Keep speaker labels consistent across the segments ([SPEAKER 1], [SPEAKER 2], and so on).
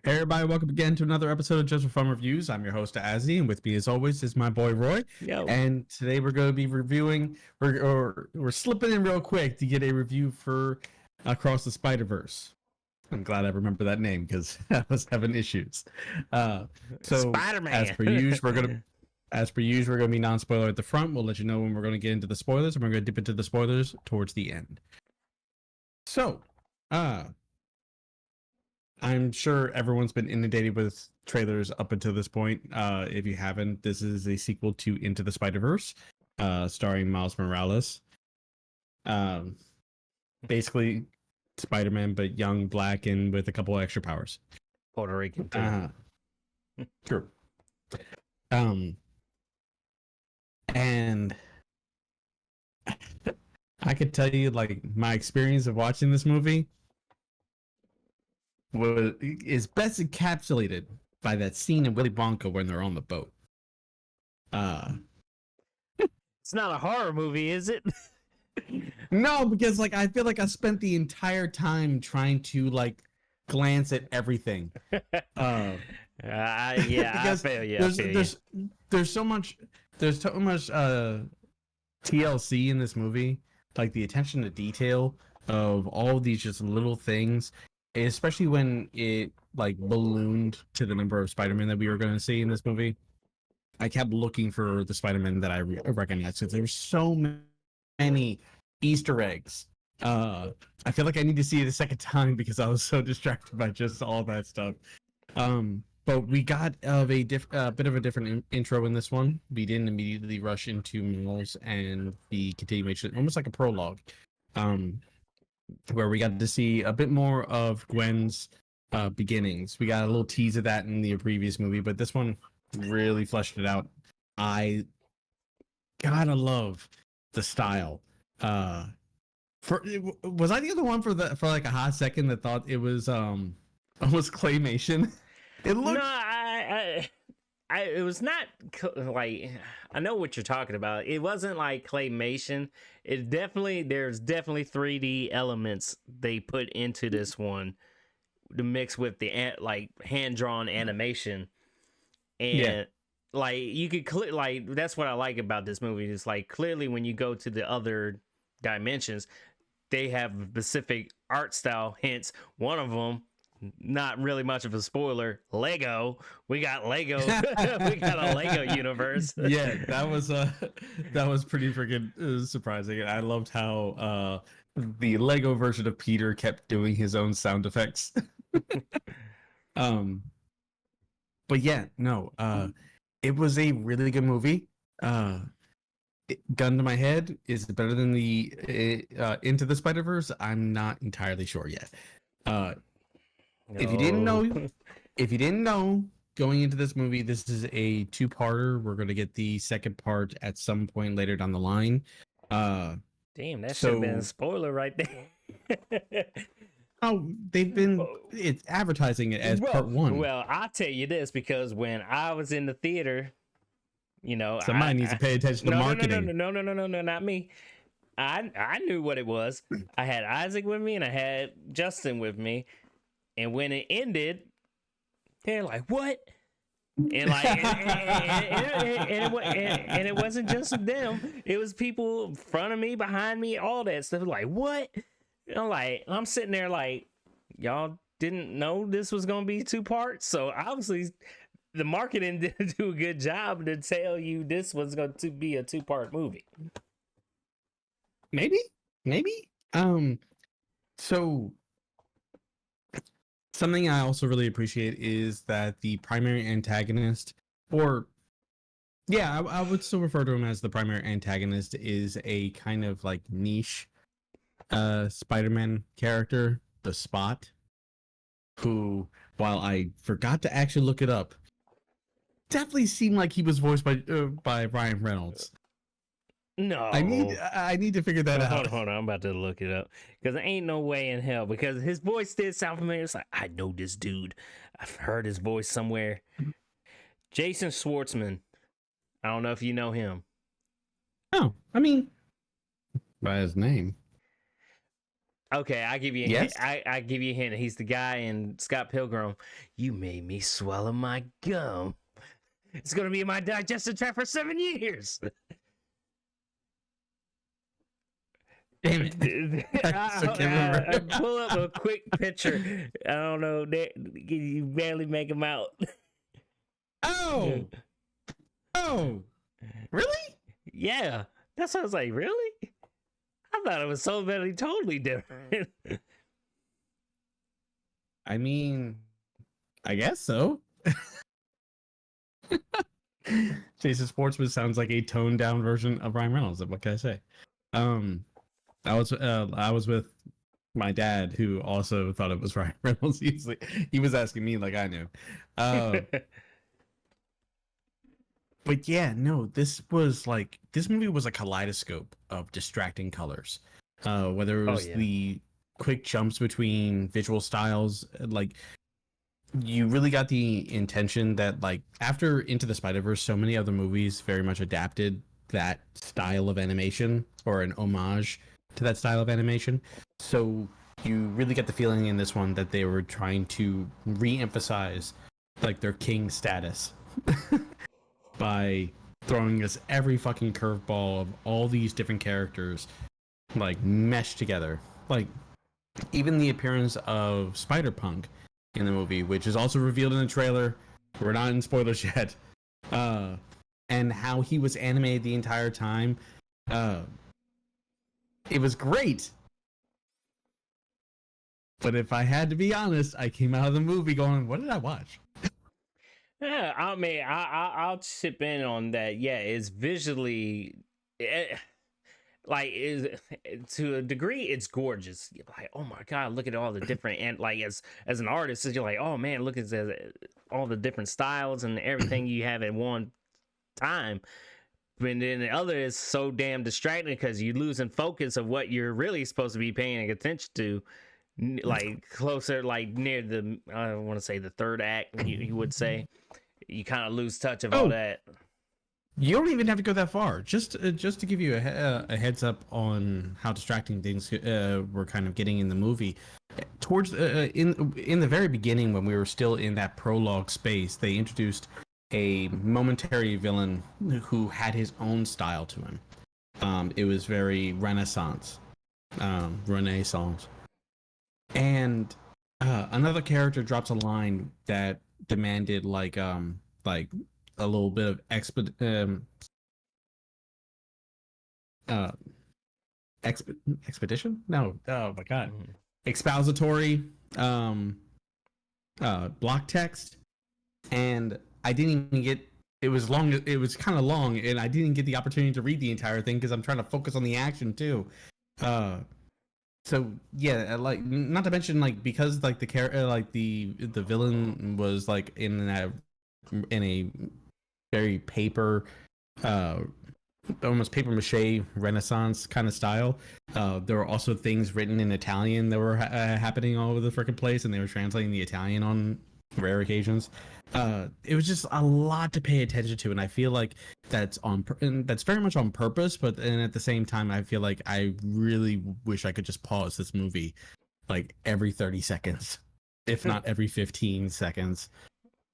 [SPEAKER 1] Hey everybody, welcome again to another episode of Just for Fun Reviews. I'm your host, Azzy, and with me as always is my boy Roy.
[SPEAKER 2] Yo.
[SPEAKER 1] And today we're going to be reviewing, we're slipping in real quick to get a review for Across the Spider-Verse. I'm glad I remember that name because I was having issues. So
[SPEAKER 2] Spider-Man.
[SPEAKER 1] as per usual, we're gonna be non-spoiler at the front. We'll let you know when we're gonna get into the spoilers, and we're gonna dip into the spoilers towards the end. So, I'm sure everyone's been inundated with trailers up until this point. If you haven't, this is a sequel to Into the Spider-Verse, starring Miles Morales. Basically, Spider-Man, but young, black, and with a couple extra powers.
[SPEAKER 2] Puerto Rican too.
[SPEAKER 1] True. And I could tell you, like, my experience of watching this movie is best encapsulated by that scene in Willy Wonka when they're on the boat.
[SPEAKER 2] It's not a horror movie, is it?
[SPEAKER 1] No, because like I feel like I spent the entire time trying to like glance at everything.
[SPEAKER 2] Yeah,
[SPEAKER 1] Because
[SPEAKER 2] I feel you.
[SPEAKER 1] there's so much TLC in this movie, like the attention to detail of all of these just little things, especially when it like ballooned to the number of Spider-Man that we were going to see in this movie. I kept looking for the Spider-Man that I recognized because there were so many Easter eggs. I feel like I need to see it a second time because I was so distracted by just all that stuff. But we got a bit of a different intro in this one. We didn't immediately rush into Miles and the continuation, almost like a prologue, where we got to see a bit more of Gwen's beginnings. We got a little tease of that in the previous movie, but this one really fleshed it out. I gotta love the style. Was I the other one for like a hot second that thought it was almost claymation? It looked.
[SPEAKER 2] No, it was not like, I know what you're talking about. It wasn't like claymation. There's definitely 3D elements they put into this one to mix with the like hand drawn animation. And like you could like that's what I like about this movie is like clearly when you go to the other dimensions they have specific art style, hence one of them, not really much of a spoiler, Lego. We got Lego. We got a Lego universe.
[SPEAKER 1] Yeah, that was pretty freaking surprising. I loved how the Lego version of Peter kept doing his own sound effects. But yeah, no, it was a really good movie. Gun to my head, is it better than the Into the Spider-Verse? I'm not entirely sure yet. If you didn't know, going into this movie, this is a two-parter. We're going to get the second part at some point later down the line.
[SPEAKER 2] Damn, that should have been a spoiler right there.
[SPEAKER 1] Oh, it's advertising it as part one.
[SPEAKER 2] Well, I'll tell you this, because when I was in the theater, you know,
[SPEAKER 1] somebody needs to pay attention to marketing.
[SPEAKER 2] No, not me. I knew what it was. I had Isaac with me and I had Justin with me, and when it ended, they're like, "What?" And like, and it wasn't just them. It was people in front of me, behind me, all that stuff. Like, what? I'm sitting there like, y'all didn't know this was gonna be 2 parts. So obviously, the marketing didn't do a good job to tell you this was going to be a 2-part movie.
[SPEAKER 1] Maybe. So something I also really appreciate is that the primary antagonist, or yeah, I would still refer to him as the primary antagonist, is a kind of like niche Spider-Man character, the Spot, who, while I forgot to actually look it up, definitely seemed like he was voiced by Ryan Reynolds.
[SPEAKER 2] No,
[SPEAKER 1] I need to figure that out.
[SPEAKER 2] Hold on, I'm about to look it up, because there ain't no way in hell, because his voice did sound familiar. It's like, I know this dude. I've heard his voice somewhere. Jason Schwartzman. I don't know if you know him.
[SPEAKER 1] Oh, I mean, by his name.
[SPEAKER 2] Okay, I give you a hint.
[SPEAKER 1] Yes.
[SPEAKER 2] I give you a hint. He's the guy in Scott Pilgrim. You made me swallow my gum. It's gonna be in my digestive tract for 7 years.
[SPEAKER 1] Damn it. I so can't remember.
[SPEAKER 2] Pull up a quick picture. I don't know. You barely make him out.
[SPEAKER 1] Oh. Oh. Really?
[SPEAKER 2] Yeah. That's what I was like, really? I thought it was totally different.
[SPEAKER 1] I mean, I guess so. Jason Sportsman sounds like a toned down version of Ryan Reynolds. What can I say? I was with my dad, who also thought it was Ryan Reynolds. He was asking me like I knew. But yeah, no, this movie was a kaleidoscope of distracting colors. Whether it was the quick jumps between visual styles, like you really got the intention that like after Into the Spider-Verse, so many other movies very much adapted that style of animation or an homage to that style of animation. So you really get the feeling in this one that they were trying to re-emphasize like their king status by throwing us every fucking curveball of all these different characters like meshed together. Like even the appearance of Spider-Punk in the movie, which is also revealed in the trailer. We're not in spoilers yet. And how he was animated the entire time. It was great. But if I had to be honest, I came out of the movie going, what did I watch?
[SPEAKER 2] Yeah, I mean, I'll chip in on that. Yeah, it's visually, like, is to a degree, it's gorgeous. You're like, oh my god, look at all the different, and like as an artist, you're like, oh man, look at all the different styles and everything you have at one time. But then the other is so damn distracting because you're losing focus of what you're really supposed to be paying attention to. Like closer, like near the, I want to say the third act, you would say, you kind of lose touch of all that.
[SPEAKER 1] You don't even have to go that far. Just to give you a heads up on how distracting things were kind of getting in the movie. Towards in the very beginning, when we were still in that prologue space, they introduced a momentary villain who had his own style to him. It was very Renaissance. And another character drops a line that demanded like a little bit of expedition? No. Oh my god. Expository block text, and I didn't even get it was kind of long, and I didn't get the opportunity to read the entire thing because I'm trying to focus on the action too. So yeah, like not to mention like because like the villain was like in a very paper almost paper mache Renaissance kind of style. There were also things written in Italian that were happening all over the freaking place, and they were translating the Italian on rare occasions. It was just a lot to pay attention to, and I feel like that's very much on purpose. But and at the same time, I feel like I really wish I could just pause this movie like every 30 seconds, if not every 15 seconds.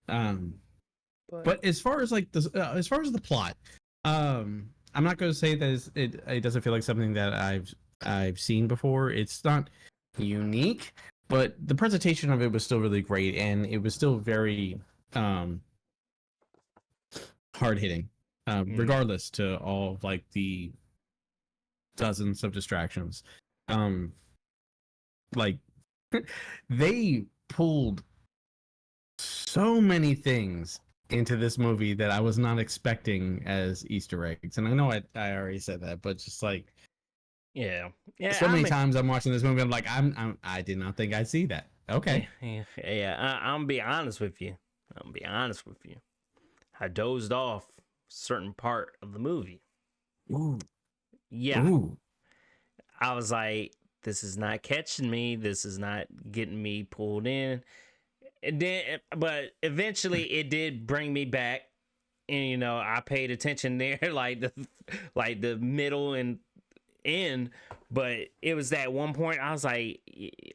[SPEAKER 1] But as far as like as far as the plot, I'm not going to say that it doesn't feel like something that I've seen before. It's not unique, but the presentation of it was still really great, and it was still very hard hitting, regardless to all of like the dozens of distractions. Like they pulled so many things into this movie that I was not expecting as Easter eggs. And I know I already said that, but just like
[SPEAKER 2] yeah.
[SPEAKER 1] So many times I'm watching this movie, I'm like, I did not think I'd see that. Okay.
[SPEAKER 2] Yeah. I'm gonna be honest with you. I dozed off a certain part of the movie.
[SPEAKER 1] Ooh.
[SPEAKER 2] Yeah.
[SPEAKER 1] Ooh.
[SPEAKER 2] I was like, this is not catching me. This is not getting me pulled in. And then, but eventually it did bring me back, and I paid attention there, like the middle and end, but it was that one point I was like,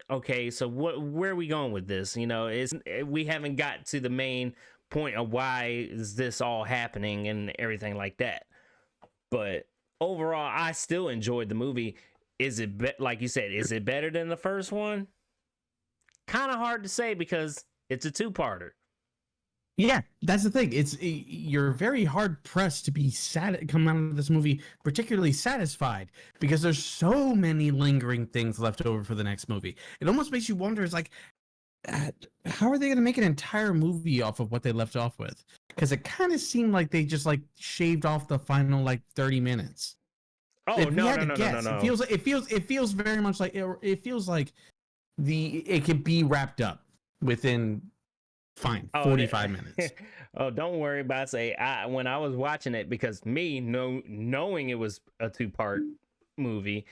[SPEAKER 2] okay, so where are we going with this? You know, we haven't got to the main point of why is this all happening and everything like that. But overall, I still enjoyed the movie. Is it like you said, is it better than the first one? Kind of hard to say because it's a two-parter.
[SPEAKER 1] Yeah, that's the thing. You're very hard pressed to be come out of this movie particularly satisfied because there's so many lingering things left over for the next movie. It almost makes you wonder. It's like, how are they going to make an entire movie off of what they left off with? Because it kind of seemed like they just like shaved off the final like 30 minutes.
[SPEAKER 2] Oh, no.
[SPEAKER 1] It feels very much like it feels like it could be wrapped up within 45 minutes.
[SPEAKER 2] Oh, don't worry about when I was watching it, because knowing it was a two-part movie,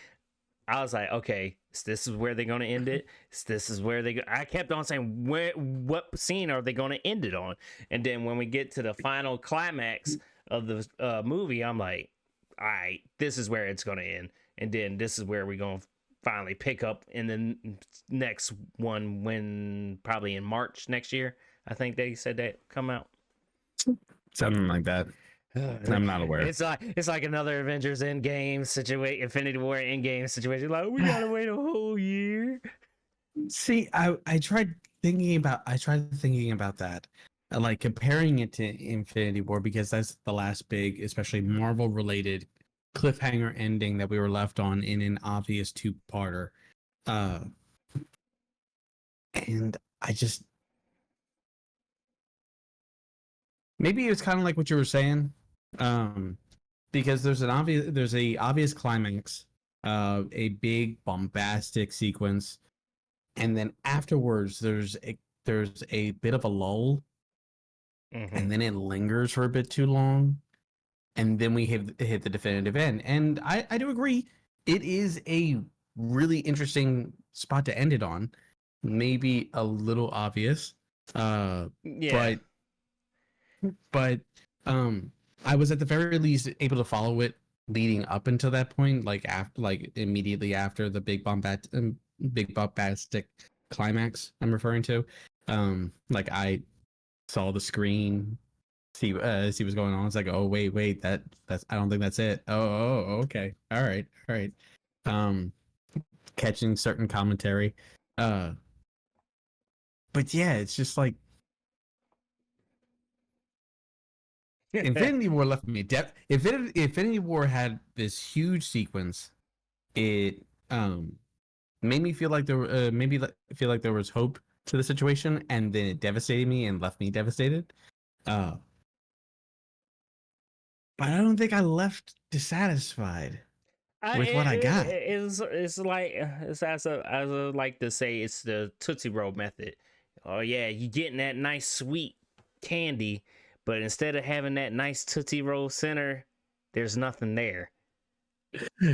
[SPEAKER 2] I was like, okay, this is where they're going to end it. This is where I kept on saying, what scene are they going to end it on? And then when we get to the final climax of the movie, I'm like, all right, this is where it's going to end. And then this is where we're going to finally pick up in the next one, when probably in March next year. I think they said that come out.
[SPEAKER 1] Something like that. I'm not aware.
[SPEAKER 2] It's like another Avengers Endgame situation, Infinity War Endgame situation. Like, we gotta wait a whole year.
[SPEAKER 1] See, I tried thinking about that, like comparing it to Infinity War, because that's the last big, especially Marvel related cliffhanger ending that we were left on in an obvious two-parter. And I just, maybe it's kind of like what you were saying, because there's a obvious climax, a big bombastic sequence, and then afterwards there's a bit of a lull, and then it lingers for a bit too long, and then we hit the definitive end. And I do agree, it is a really interesting spot to end it on. Maybe a little obvious,
[SPEAKER 2] yeah.
[SPEAKER 1] But I was at the very least able to follow it leading up until that point, like immediately after the big bombastic climax I'm referring to. Like I saw the screen, see what's going on. It's like, oh wait, that's I don't think that's it. Oh, okay, all right. Catching certain commentary, but yeah, it's just like. Infinity War left me Infinity War had this huge sequence. It made me feel like there was hope to the situation, and then it devastated me and left me devastated. But I don't think I left dissatisfied with what I got.
[SPEAKER 2] It's like, it's as I like to say, it's the Tootsie Roll method. Oh yeah, you getting that nice sweet candy, but instead of having that nice Tootsie Roll center, there's nothing there.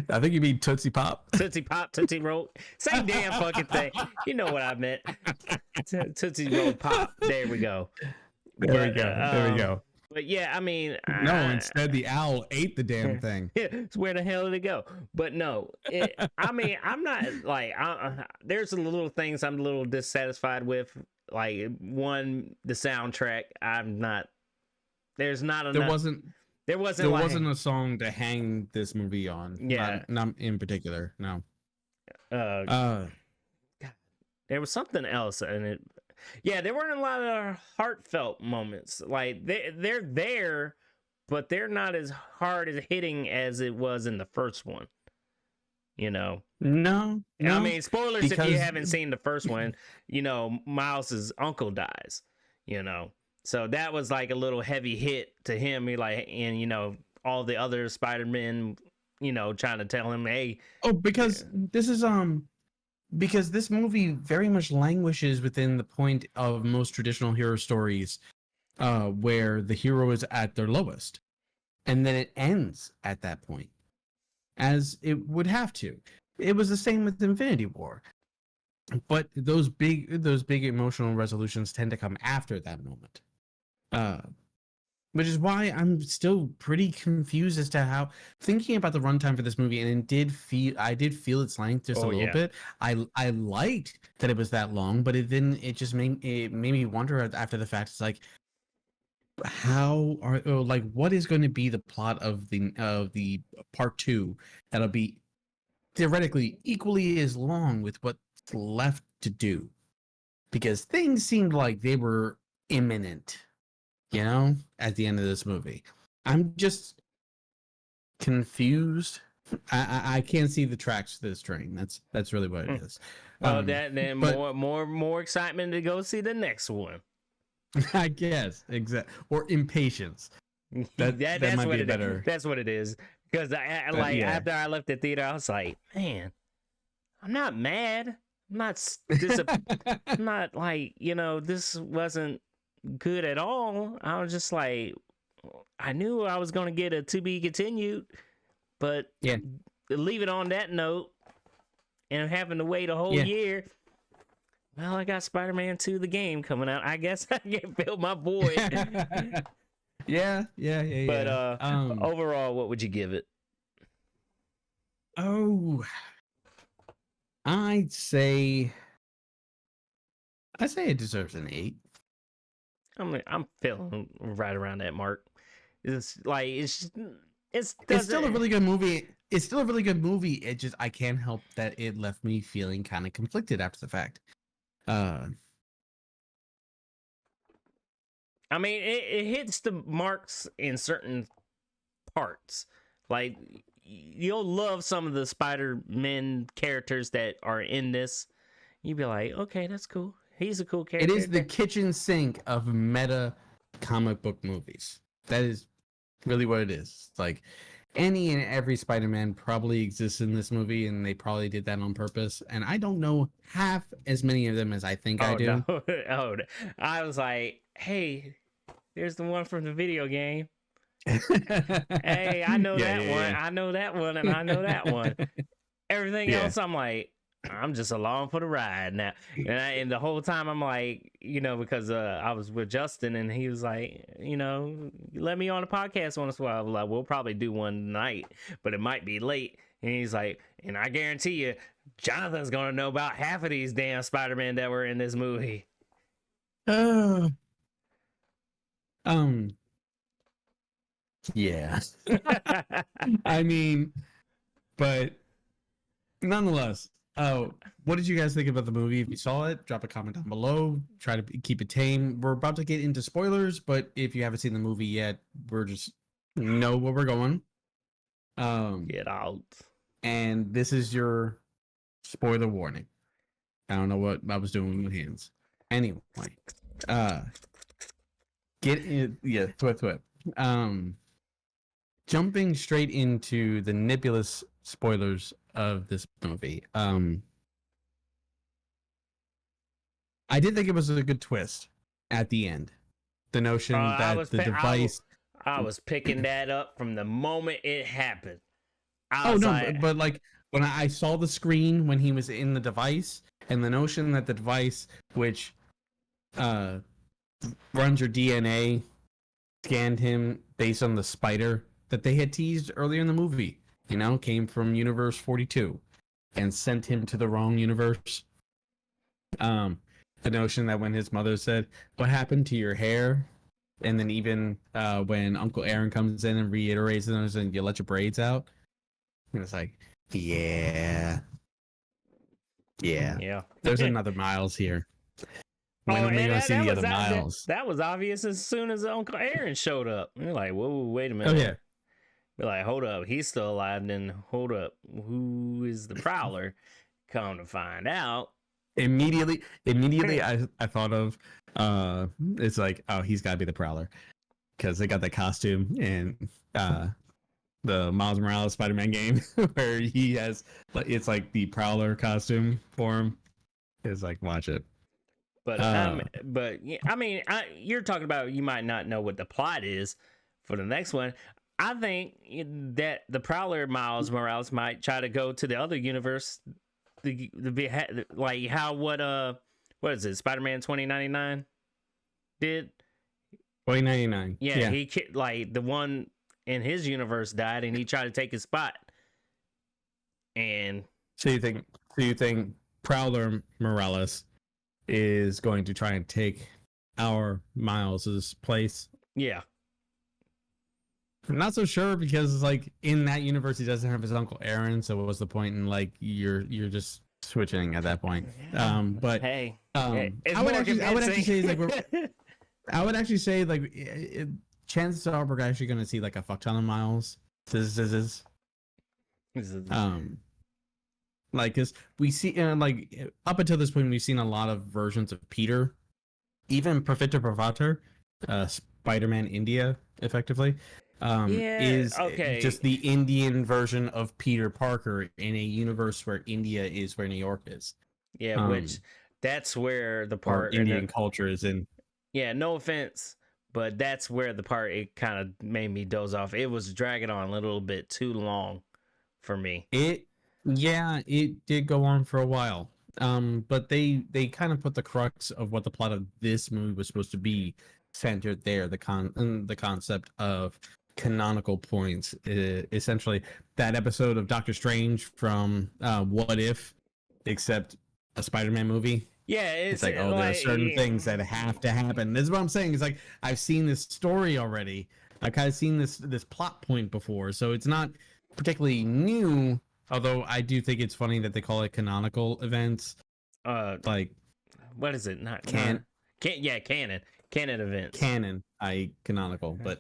[SPEAKER 1] I think you mean Tootsie Pop.
[SPEAKER 2] Tootsie Pop, Tootsie Roll, same damn fucking thing. You know what I meant. Tootsie Roll Pop. There we go.
[SPEAKER 1] There we go.
[SPEAKER 2] But yeah, I mean,
[SPEAKER 1] instead the owl ate the damn thing.
[SPEAKER 2] It's where the hell did it go? But no, I mean, I'm not like, there's a little things I'm a little dissatisfied with. Like, one, the soundtrack. I'm not. There's not enough. There wasn't
[SPEAKER 1] a song to hang this movie on.
[SPEAKER 2] Yeah,
[SPEAKER 1] not in particular. No.
[SPEAKER 2] There was something else in it. Yeah, there weren't a lot of heartfelt moments. Like, they're there, but they're not as hard as hitting as it was in the first one. You know?
[SPEAKER 1] No.
[SPEAKER 2] I mean, spoilers if you haven't seen the first one. You know, Miles's uncle dies. You know, so that was like a little heavy hit to him. He like, and you know, all the other Spider-Men, you know, trying to tell him, hey.
[SPEAKER 1] Oh, because this is because this movie very much languishes within the point of most traditional hero stories, where the hero is at their lowest, and then it ends at that point, as it would have to. It was the same with Infinity War, but those big emotional resolutions tend to come after that moment. which is why I'm still pretty confused as to how thinking about the runtime for this movie, and I did feel its length just a
[SPEAKER 2] Oh
[SPEAKER 1] little
[SPEAKER 2] yeah.
[SPEAKER 1] bit. I liked that it was that long, but it just made me wonder after the fact. It's like what is going to be the plot of the part two that'll be theoretically equally as long with what's left to do, because things seemed like they were imminent, at the end of this movie. I'm just confused. I can't see the tracks to this train. That's really what it is.
[SPEAKER 2] Well, that then
[SPEAKER 1] but
[SPEAKER 2] more excitement to go see the next one.
[SPEAKER 1] I guess or impatience. That might be a better.
[SPEAKER 2] That's what it is. Because after I left the theater, I was like, man, I'm not mad. I'm not I'm not like, this wasn't good at all. I was just like, I knew I was gonna get a to be continued, but
[SPEAKER 1] yeah,
[SPEAKER 2] leave it on that note and having to wait a whole year. Well, I got Spider-Man 2 the game coming out. I guess I can fill my void.
[SPEAKER 1] yeah.
[SPEAKER 2] But overall, what would you give it?
[SPEAKER 1] Oh, I'd say it deserves an 8.
[SPEAKER 2] I'm feeling right around that mark. It's like it's
[SPEAKER 1] still a really good movie. It's still a really good movie. It just I can't help that it left me feeling kind of conflicted after the fact.
[SPEAKER 2] I mean, it hits the marks in certain parts. Like, you'll love some of the Spider-Man characters that are in this. You'd be like, okay, that's cool. He's a cool character.
[SPEAKER 1] It is the kitchen sink of meta comic book movies. That is really what it is. It's like any and every Spider-Man probably exists in this movie, and they probably did that on purpose. And I don't know half as many of them as I think I do.
[SPEAKER 2] No. I was like, hey, there's the one from the video game. Hey, I know that one. Yeah. I know that one, and I know that one. Everything else, I'm like, I'm just along for the ride now. And the whole time I'm like, because I was with Justin and he was like, let me on a podcast once in a while. I was like, we'll probably do one tonight, but it might be late. And he's like, and I guarantee you, Jonathan's going to know about half of these damn Spider-Man that were in this movie.
[SPEAKER 1] Yeah. I mean, but nonetheless, what did you guys think about the movie? If you saw it, drop a comment down below. Try to keep it tame. We're about to get into spoilers, but if you haven't seen the movie yet, we're just know where we're going.
[SPEAKER 2] Get out.
[SPEAKER 1] And this is your spoiler warning. I don't know what I was doing with my hands. Anyway, get in. Yeah, thwip. Jumping straight into the nebulous spoilers of this movie. I did think it was a good twist at the end. The notion that the device.
[SPEAKER 2] I was picking that up from the moment it happened.
[SPEAKER 1] But like when I saw the screen when he was in the device, and the notion that the device, which runs your DNA, scanned him based on the spider that they had teased earlier in the movie, came from Universe 42 and sent him to the wrong universe. The notion that when his mother said, "What happened to your hair?" And then even when Uncle Aaron comes in and reiterates it and you let your braids out, and it's like, yeah. There's another Miles here. When are we gonna see the other Miles?
[SPEAKER 2] That was obvious as soon as Uncle Aaron showed up. We're like, whoa, wait a minute.
[SPEAKER 1] Oh yeah.
[SPEAKER 2] We're like, hold up, he's still alive. Then hold up, who is the Prowler? Come to find out.
[SPEAKER 1] Immediately I thought of it's like, oh, he's gotta be the Prowler. Because they got that costume in the Miles Morales Spider-Man game where he has, it's like the Prowler costume for him. It's like, watch it.
[SPEAKER 2] But I mean, you're talking about you might not know what the plot is for the next one. I think that the Prowler Miles Morales might try to go to the other universe, like how what is it, Spider-Man 2099 did.
[SPEAKER 1] 2099.
[SPEAKER 2] Yeah, he like the one in his universe died, and he tried to take his spot. And
[SPEAKER 1] So you think Prowler Morales is going to try and take our Miles's place?
[SPEAKER 2] yeah,
[SPEAKER 1] I'm not so sure because like in that universe he doesn't have his uncle Aaron, so what was the point in like you're just switching at that point? But
[SPEAKER 2] hey,
[SPEAKER 1] I would actually say like I would actually say like chances are we're actually going to see like a fuck ton of Miles. Like, cause we see like up until this point we've seen a lot of versions of Peter, even Professor Pravater, Spider-Man India, effectively, is
[SPEAKER 2] okay.
[SPEAKER 1] just the Indian version of Peter Parker in a universe where India is where New York is.
[SPEAKER 2] Yeah, which that's where the part
[SPEAKER 1] Indian culture is in.
[SPEAKER 2] Yeah, no offense, but that's where the part it kind of made me doze off. It was dragging on a little bit too long for me.
[SPEAKER 1] It did go on for a while. But they kind of put the crux of what the plot of this movie was supposed to be centered there. The concept of canonical points, essentially that episode of Doctor Strange from What If, except a Spider-Man movie.
[SPEAKER 2] Yeah,
[SPEAKER 1] it's like, oh, there are certain things that have to happen. This is what I'm saying. It's like I've seen this story already. I've kind of seen this plot point before, so it's not particularly new. Although I do think it's funny that they call it canonical events. Like,
[SPEAKER 2] what is it? Not
[SPEAKER 1] canon
[SPEAKER 2] events.
[SPEAKER 1] Canon, canonical, but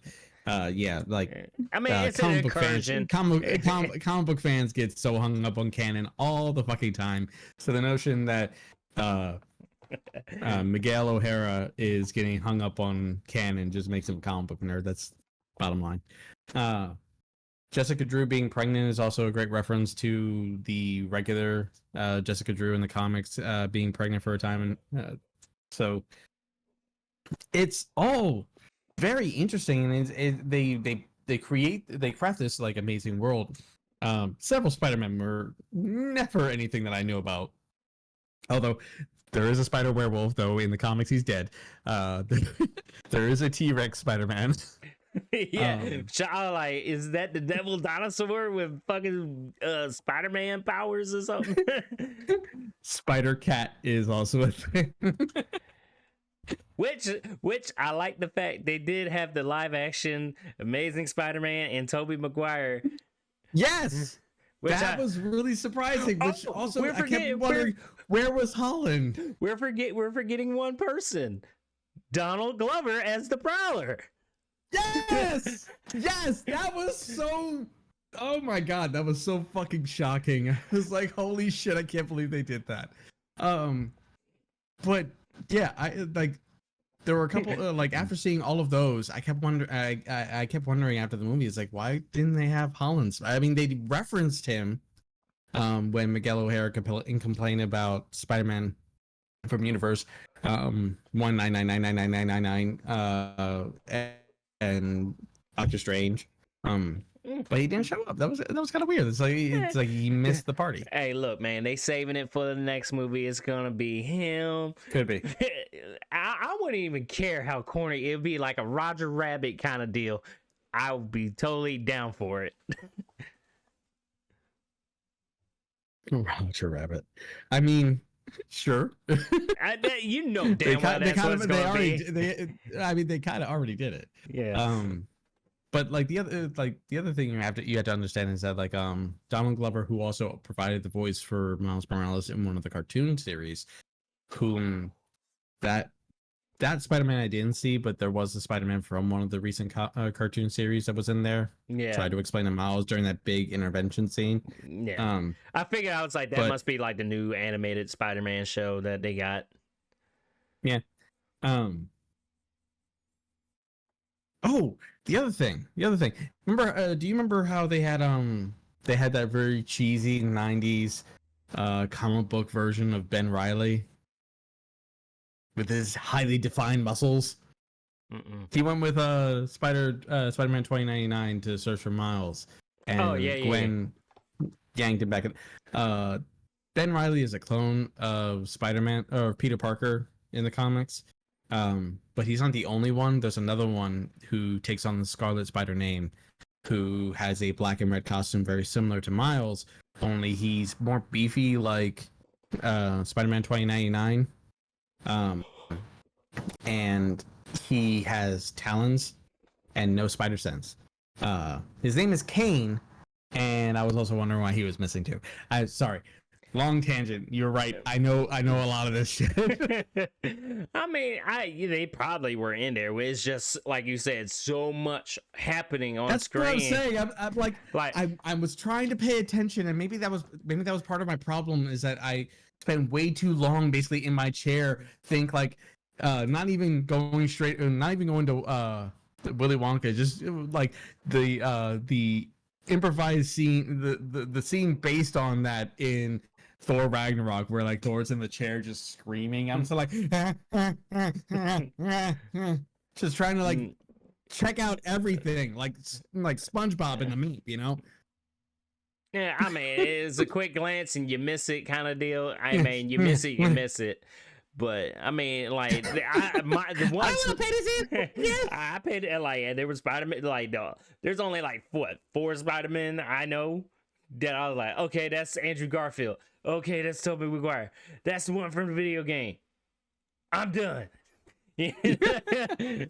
[SPEAKER 1] yeah, like
[SPEAKER 2] I mean, it's an incursion.
[SPEAKER 1] Comic book fans get so hung up on canon all the fucking time. So the notion that Miguel O'Hara is getting hung up on canon just makes him a comic book nerd. That's bottom line. Jessica Drew being pregnant is also a great reference to the regular Jessica Drew in the comics being pregnant for a time, and so it's all very interesting. And they craft this like amazing world. Several Spider-Men were never anything that I knew about. Although there is a spider werewolf, though in the comics he's dead. There is a T-Rex Spider-Man.
[SPEAKER 2] Yeah, like, is that the devil dinosaur with fucking Spider-Man powers or something?
[SPEAKER 1] Spider Cat is also a thing.
[SPEAKER 2] Which I like the fact they did have the live action Amazing Spider-Man and Tobey Maguire.
[SPEAKER 1] Yes, that was really surprising. Which also I kept wondering where was Holland.
[SPEAKER 2] We're forgetting one person, Donald Glover as the Prowler.
[SPEAKER 1] Yes, that was so. Oh my god, that was so fucking shocking. I was like, holy shit, I can't believe they did that. But yeah, I like. There were a couple like after seeing all of those, I kept wondering. I kept wondering after the movie, it's like, why didn't they have Holland? I mean, they referenced him when Miguel O'Hara complained about Spider-Man from Universe 199999999 and Doctor Strange. But he didn't show up. That was kind of weird. It's like he missed the party.
[SPEAKER 2] Hey, look, man, they saving it for the next movie. It's gonna be him.
[SPEAKER 1] Could be.
[SPEAKER 2] I wouldn't even care how corny it'd be, like a Roger Rabbit kind of deal. I would be totally down for it.
[SPEAKER 1] Roger Rabbit. I mean, sure.
[SPEAKER 2] You know damn well that's what it's gonna be.
[SPEAKER 1] They kind of already did it.
[SPEAKER 2] Yeah.
[SPEAKER 1] But like the other thing you have to understand is that like Donald Glover, who also provided the voice for Miles Morales in one of the cartoon series, whom that Spider-Man I didn't see, but there was a Spider-Man from one of the recent cartoon series that was in there.
[SPEAKER 2] Yeah.
[SPEAKER 1] Tried to explain to Miles during that big intervention scene.
[SPEAKER 2] Yeah. I figured I was like, that must be like the new animated Spider-Man show that they got.
[SPEAKER 1] Yeah. Oh, the other thing. Remember? Do you remember how they had that very cheesy '90s comic book version of Ben Reilly with his highly defined muscles? He went with Spider-Man 2099 to search for Miles, and Gwen yanked him back. Ben Reilly is a clone of Spider-Man or Peter Parker in the comics. But he's not the only one. There's another one who takes on the Scarlet Spider name, who has a black and red costume very similar to Miles, only he's more beefy like Spider-Man 2099. Um, and he has talons and no spider sense. His name is Kane, and I was also wondering why he was missing too. Sorry, long tangent. You're right. I know a lot of this shit.
[SPEAKER 2] I mean, they probably were in there. It's just like you said, so much happening on
[SPEAKER 1] That's
[SPEAKER 2] screen.
[SPEAKER 1] What I'm saying. I'm like I was trying to pay attention, and maybe that was part of my problem, is that I spent way too long basically in my chair, not even going to Willy Wonka, just like the improvised scene, the scene based on that in Thor Ragnarok, where like Thor's in the chair just screaming. I'm so like just trying to like check out everything, like SpongeBob in the meme, you know?
[SPEAKER 2] Yeah, I mean, it's a quick glance and you miss it kind of deal. I mean, you miss it, you miss it. But I mean, like, the ones I paid like there was Spider-Man, like there's only like what 4 Spider-Man I know that I was like, okay, that's Andrew Garfield. Okay, that's Tobey Maguire. That's the one from the video game. I'm done. You
[SPEAKER 1] remember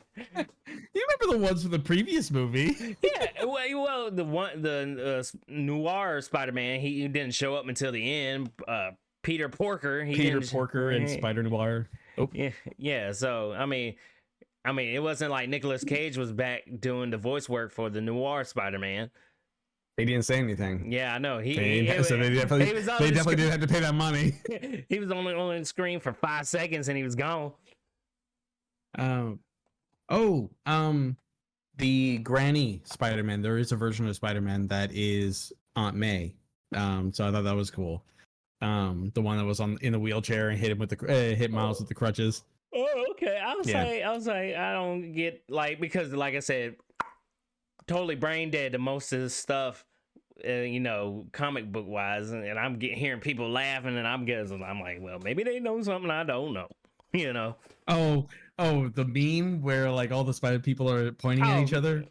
[SPEAKER 1] the ones from the previous movie?
[SPEAKER 2] Yeah, well, the noir Spider-Man, he didn't show up until the end. Peter Porker,
[SPEAKER 1] and Spider Noir. Oh.
[SPEAKER 2] Yeah. So I mean, it wasn't like Nicolas Cage was back doing the voice work for the noir Spider-Man.
[SPEAKER 1] They didn't say anything.
[SPEAKER 2] Yeah, I know.
[SPEAKER 1] They definitely didn't have to pay that money.
[SPEAKER 2] He was only on the screen for 5 seconds and he was gone.
[SPEAKER 1] The Granny Spider-Man. There is a version of Spider-Man that is Aunt May. So I thought that was cool. The one that was in the wheelchair and hit him with hit Miles with the crutches.
[SPEAKER 2] Oh, okay. I was like, I don't get because like I said, totally brain dead to most of this stuff, comic book wise, and I'm hearing people laughing, and I'm like, well, maybe they know something I don't know,
[SPEAKER 1] Oh, the meme where like all the spider people are pointing at each other.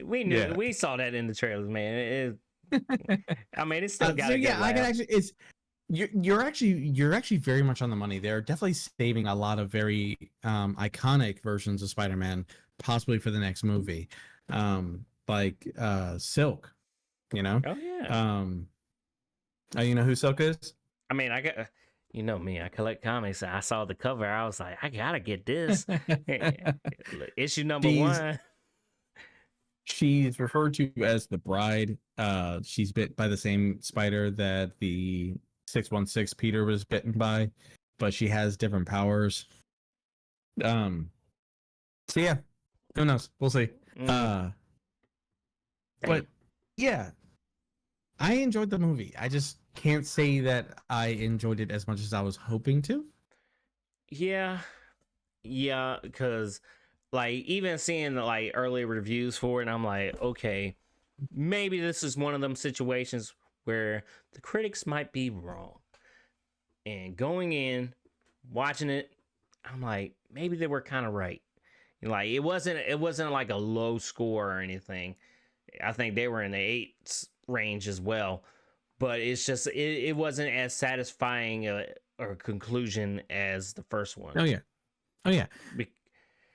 [SPEAKER 2] We knew. Yeah. We saw that in the trailers, man. I mean, it's still got to get
[SPEAKER 1] I can actually. You're actually very much on the money. They're definitely saving a lot of very iconic versions of Spider-Man, possibly for the next movie, like Silk. You know?
[SPEAKER 2] Oh yeah.
[SPEAKER 1] You know who Silk is?
[SPEAKER 2] I mean, I got. You know me, I collect comics. I saw the cover. I was like, I gotta get this. Issue number 1.
[SPEAKER 1] She's referred to as the Bride. She's bit by the same spider that the 616 Peter was bitten by, but she has different powers. So yeah, who knows? We'll see. But yeah, I enjoyed the movie. I just can't say that I enjoyed it as much as I was hoping to.
[SPEAKER 2] Yeah, because like even seeing the like early reviews for it, I'm like, okay, maybe this is one of them situations where the critics might be wrong. And going in, watching it, I'm like, maybe they were kind of right. Like it wasn't like a low score or anything. I think they were in the 8s range as well. But it's just it wasn't as satisfying a conclusion as the first one.
[SPEAKER 1] Oh yeah.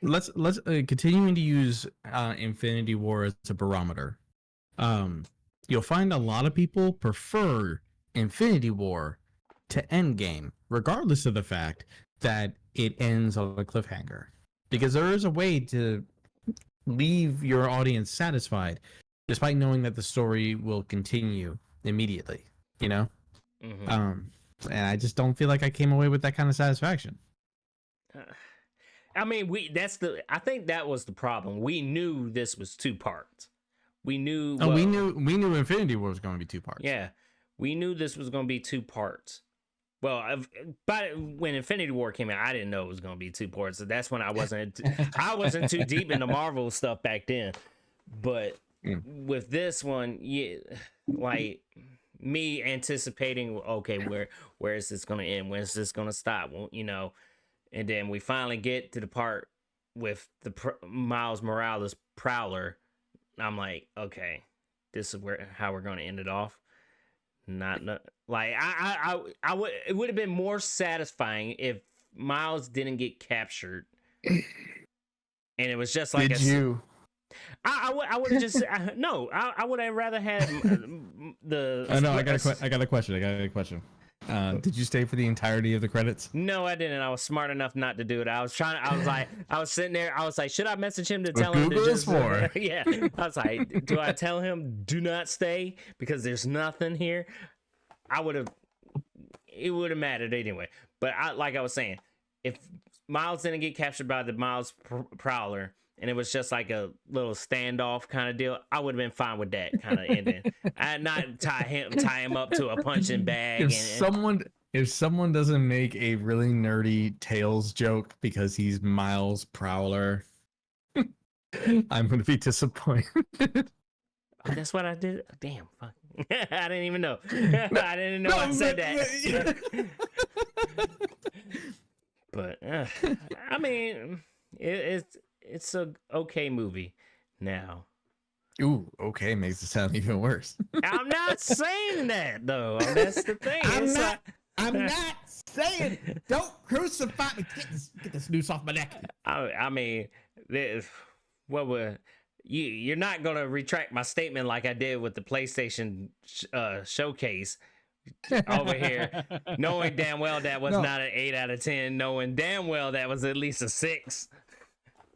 [SPEAKER 1] Let's continuing to use Infinity War as a barometer. You'll find a lot of people prefer Infinity War to Endgame, regardless of the fact that it ends on a cliffhanger, because there is a way to leave your audience satisfied, despite knowing that the story will continue immediately.
[SPEAKER 2] Mm-hmm.
[SPEAKER 1] And I just don't feel like I came away with that kind of satisfaction.
[SPEAKER 2] I mean, I think that was the problem. We knew this was 2 parts. We knew.
[SPEAKER 1] We knew Infinity War was going to be 2 parts.
[SPEAKER 2] Yeah, we knew this was going to be 2 parts. Well, but when Infinity War came out, I didn't know it was going to be 2 parts. So that's when I wasn't too deep into Marvel stuff back then. But with this one, yeah, like me anticipating, okay, where is this going to end? When is this going to stop? Well, And then we finally get to the part with the Miles Morales Prowler. I'm like, okay, this is how we're going to end it off. Not like I would. It would have been more satisfying if Miles didn't get captured, and it was just like
[SPEAKER 1] Did you?
[SPEAKER 2] I would have just no. I would have rather had the.
[SPEAKER 1] I know. I got a question. Did you stay for the entirety of the credits?
[SPEAKER 2] No, I didn't. I was smart enough not to do it. I was sitting there. I was like, should I message him to tell him to just?
[SPEAKER 1] For?
[SPEAKER 2] Yeah. I was like, do I tell him do not stay because there's nothing here? It would have mattered anyway. But like I was saying, if Miles didn't get captured by the Miles Prowler, and it was just like a little standoff kind of deal, I would have been fine with that kind of ending. I'd not tie him up to a punching bag.
[SPEAKER 1] If someone doesn't make a really nerdy Tails joke because he's Miles Prowler, I'm gonna be disappointed.
[SPEAKER 2] That's what I did. Damn, fuck. I didn't even know. I didn't know I said that. But I mean, it's a okay movie now.
[SPEAKER 1] Ooh, okay, makes it sound even worse.
[SPEAKER 2] I'm not saying that though. That's the thing.
[SPEAKER 1] I'm not saying. Don't crucify me. Get this noose off my neck.
[SPEAKER 2] I mean, you're not gonna retract my statement like I did with the PlayStation showcase over here, knowing damn well that was not an 8 out of 10, knowing damn well that was at least a 6.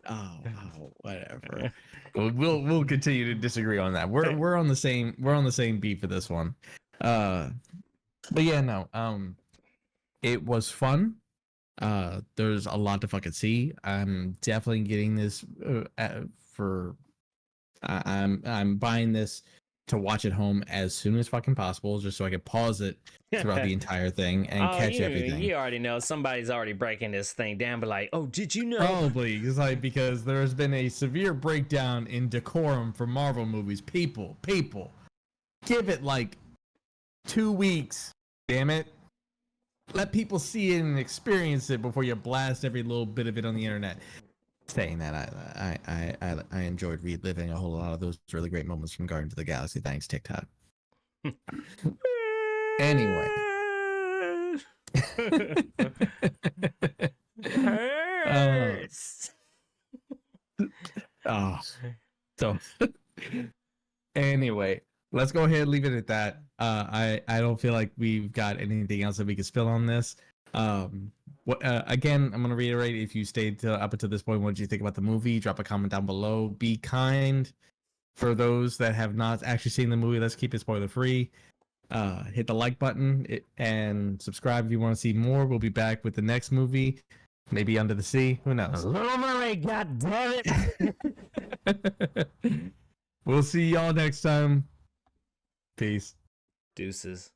[SPEAKER 1] Oh, whatever. We'll continue to disagree on that. We're on the same beat for this one. But yeah, no. It was fun. There's a lot to fucking see. I'm definitely getting this I'm buying this to watch at home as soon as fucking possible, just so I can pause it throughout the entire thing and catch everything.
[SPEAKER 2] You already know somebody's already breaking this thing down, but like, oh, did you know?
[SPEAKER 1] Probably, because there's been a severe breakdown in decorum for Marvel movies. People, give it like 2 weeks. Damn it. Let people see it and experience it before you blast every little bit of it on the internet. Saying that, I enjoyed reliving a whole lot of those really great moments from Guardians of the Galaxy. Thanks, TikTok. Anyway. So anyway, let's go ahead and leave it at that. I don't feel like we've got anything else that we can spill on this. Again, I'm gonna reiterate, if you stayed up until this point, what did you think about the movie? Drop a comment down below. Be kind for those that have not actually seen the movie. Let's keep it spoiler free. Hit the like button and subscribe if you want to see more. We'll be back with the next movie, maybe Under the Sea. Who knows?
[SPEAKER 2] Little Mermaid, god damn it.
[SPEAKER 1] We'll see y'all next time. Peace.
[SPEAKER 2] Deuces.